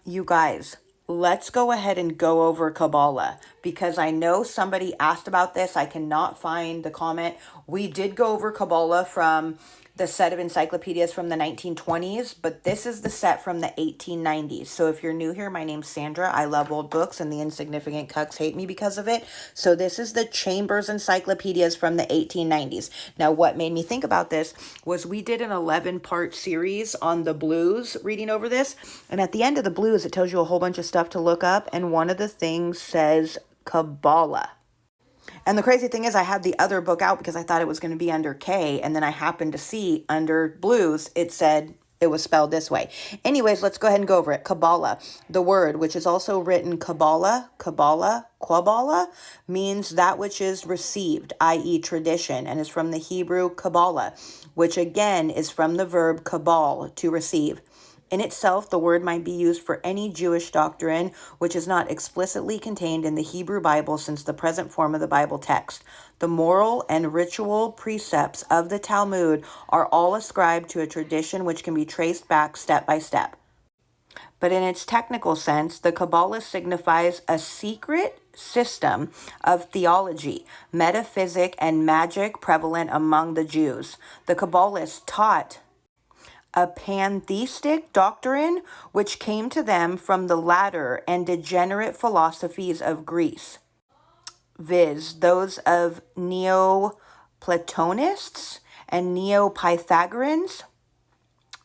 You guys, let's go ahead and go over Kabbalah because I know somebody asked about this. I cannot find the comment. We did go over Kabbalah from the set of encyclopedias from the 1920s, but this is the set from the 1890s. So if you're new here, my name's Sandra. I love old books and the insignificant cucks hate me because of it. So this is the Chambers encyclopedias from the 1890s. Now, what made me think about this was we did an 11-part series on the blues reading over this. And at the end of the blues, it tells you a whole bunch of stuff to look up. And one of the things says Kabbalah. And the crazy thing is, I had the other book out because I thought it was going to be under K. And then I happened to see under blues, it said it was spelled this way. Anyways, let's go ahead and go over it. Kabbalah, the word, which is also written Kabbalah, Quabala, means that which is received, i.e. tradition, and is from the Hebrew Kabbalah, which again is from the verb kabal, to receive. In itself, the word might be used for any Jewish doctrine which is not explicitly contained in the Hebrew Bible since the present form of the Bible text. The moral and ritual precepts of the Talmud are all ascribed to a tradition which can be traced back step by step. But in its technical sense, the Kabbalah signifies a secret system of theology, metaphysic, and magic prevalent among the Jews. The Kabbalists taught a pantheistic doctrine which came to them from the latter and degenerate philosophies of Greece, viz., those of Neoplatonists and Neo-Pythagoreans.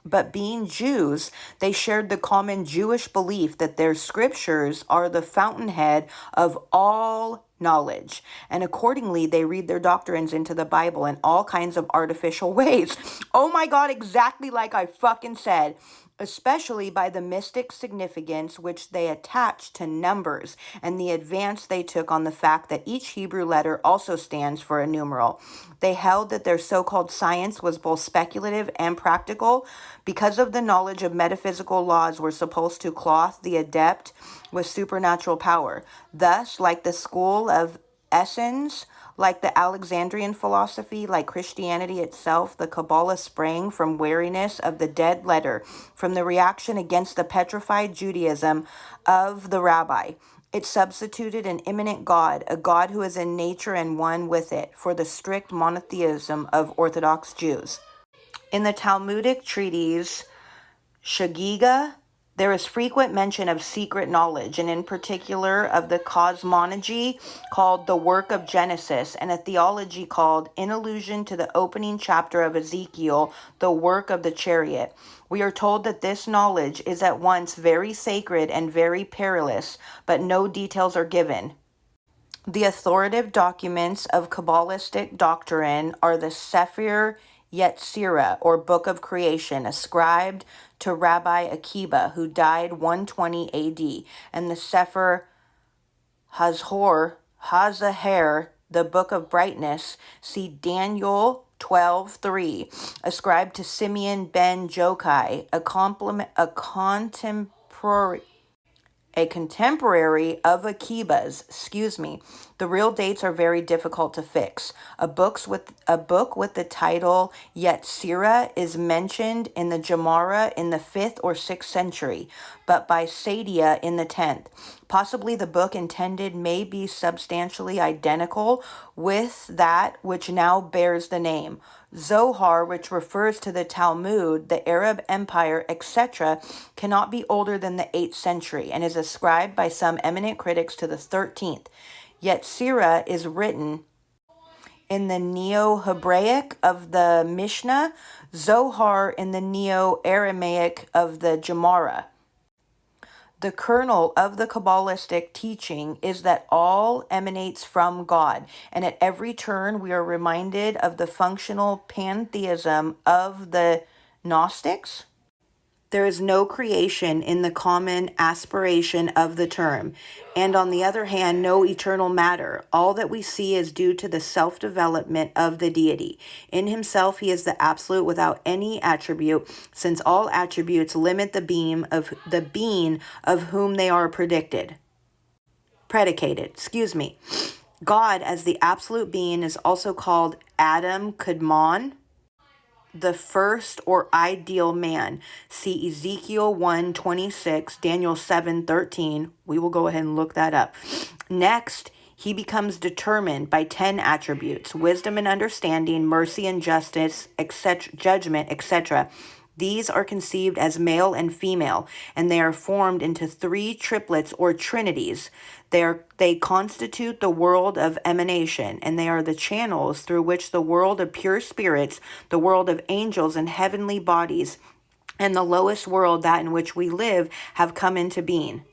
But being Jews, they shared the common Jewish belief that their scriptures are the fountainhead of all knowledge. And accordingly, they read their doctrines into the Bible in all kinds of artificial ways. Oh my God, exactly like I fucking said. Especially by the mystic significance which they attached to numbers and the advance they took on the fact that each Hebrew letter also stands for a numeral. They held that their so-called science was both speculative and practical because of the knowledge of metaphysical laws were supposed to clothe the adept with supernatural power. Thus, like the school of Essens, like the Alexandrian philosophy, like Christianity itself, the Kabbalah sprang from wariness of the dead letter, from the reaction against the petrified Judaism of the rabbi. It substituted an immanent God, a God who is in nature and one with it, for the strict monotheism of Orthodox Jews. In the Talmudic treatise Shagiga, there is frequent mention of secret knowledge, and in particular of the cosmology called the Work of Genesis, and a theology called, in allusion to the opening chapter of Ezekiel, the Work of the Chariot. We are told that this knowledge is at once very sacred and very perilous, but no details are given. The authoritative documents of Kabbalistic doctrine are the Sefer Yetzirah, or Book of Creation, ascribed to Rabbi Akiba, who died 120 AD, and the Sefer Hazaher, the Book of Brightness, see Daniel 12:3, ascribed to Simeon ben Jokai, a contemporary of Akiba's. The real dates are very difficult to fix. A book with the title Yetzirah is mentioned in the Gemara in the 5th or 6th century, but by Sadia in the 10th. Possibly the book intended may be substantially identical with that which now bears the name. Zohar, which refers to the Talmud, the Arab Empire, etc., cannot be older than the 8th century and is ascribed by some eminent critics to the 13th. Yetzirah is written in the Neo-Hebraic of the Mishnah, Zohar in the Neo-Aramaic of the Gemara. The kernel of the Kabbalistic teaching is that all emanates from God, and at every turn we are reminded of the functional pantheism of the Gnostics. There is no creation in the common aspiration of the term, and on the other hand, no eternal matter. All that we see is due to the self-development of the deity. In himself, he is the absolute without any attribute, since all attributes limit the being of whom they are predicated. God, as the absolute being, is also called Adam Kadmon, the first or ideal man. See Ezekiel 1:26, Daniel 7:13. We will go ahead and look that up. Next, he becomes determined by 10 attributes: wisdom and understanding, mercy and justice, etc., judgment, etc. These are conceived as male and female, and they are formed into three triplets or trinities. They constitute the world of emanation, and they are the channels through which the world of pure spirits, the world of angels and heavenly bodies, and the lowest world, that in which we live, have come into being.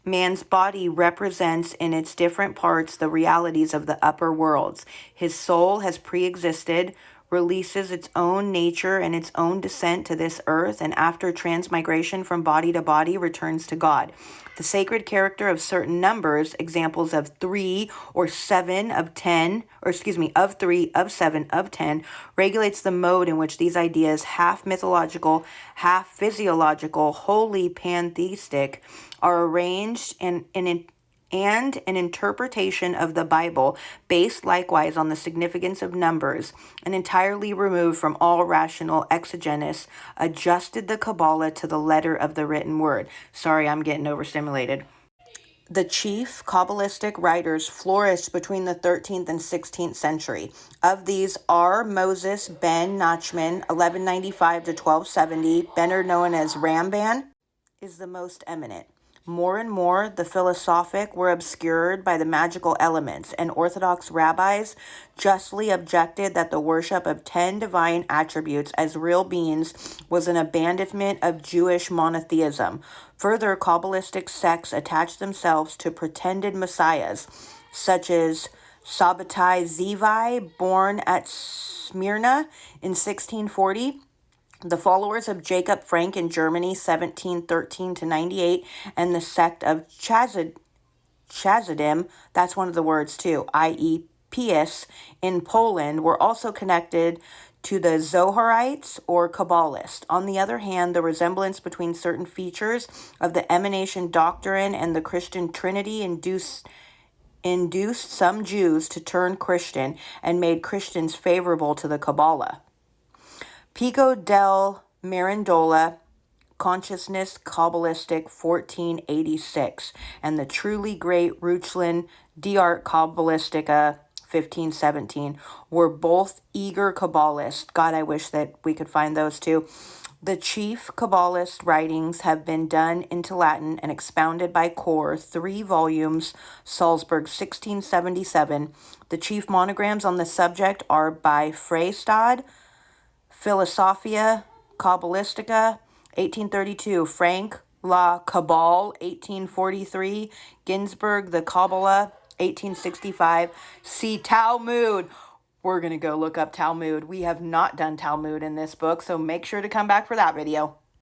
Man's body represents in its different parts the realities of the upper worlds. His soul has pre-existed, releases its own nature and its own descent to this earth, and after transmigration from body to body returns to God. The sacred character of certain numbers, examples of 3 or 7 of 10, of 3, of 7, of 10, regulates the mode in which these ideas, half mythological, half physiological, wholly pantheistic, are arranged in and an interpretation of the Bible based likewise on the significance of numbers and entirely removed from all rational exegesis, adjusted the Kabbalah to the letter of the written word. Sorry, I'm getting overstimulated. The chief Kabbalistic writers flourished between the 13th and 16th century. Of these are Moses ben Nachman, 1195 to 1270, better known as Ramban, is the most eminent. More and more, the philosophic were obscured by the magical elements, and Orthodox rabbis justly objected that the worship of 10 divine attributes as real beings was an abandonment of Jewish monotheism. Further, Kabbalistic sects attached themselves to pretended messiahs, such as Sabbatai Zevi, born at Smyrna in 1640, the followers of Jacob Frank in Germany, 1713 to 98, and the sect of Chassidim, that's one of the words too, i.e. Pius, in Poland, were also connected to the Zoharites or Kabbalists. On the other hand, the resemblance between certain features of the emanation doctrine and the Christian Trinity induced some Jews to turn Christian and made Christians favorable to the Kabbalah. Pico del Mirandola, Consciousness Kabbalistic, 1486, and the truly great Ruchlin D'Art Kabbalistica, 1517, were both eager Kabbalists. God, I wish that we could find those too. The chief Kabbalist writings have been done into Latin and expounded by Kor, 3 volumes, Salzburg, 1677. The chief monograms on the subject are by Freystad, Philosophia Kabbalistica, 1832, Frank La Kabbal, 1843, Ginsburg, The Kabbalah, 1865. See Talmud. We're going to go look up Talmud. We have not done Talmud in this book, so make sure to come back for that video.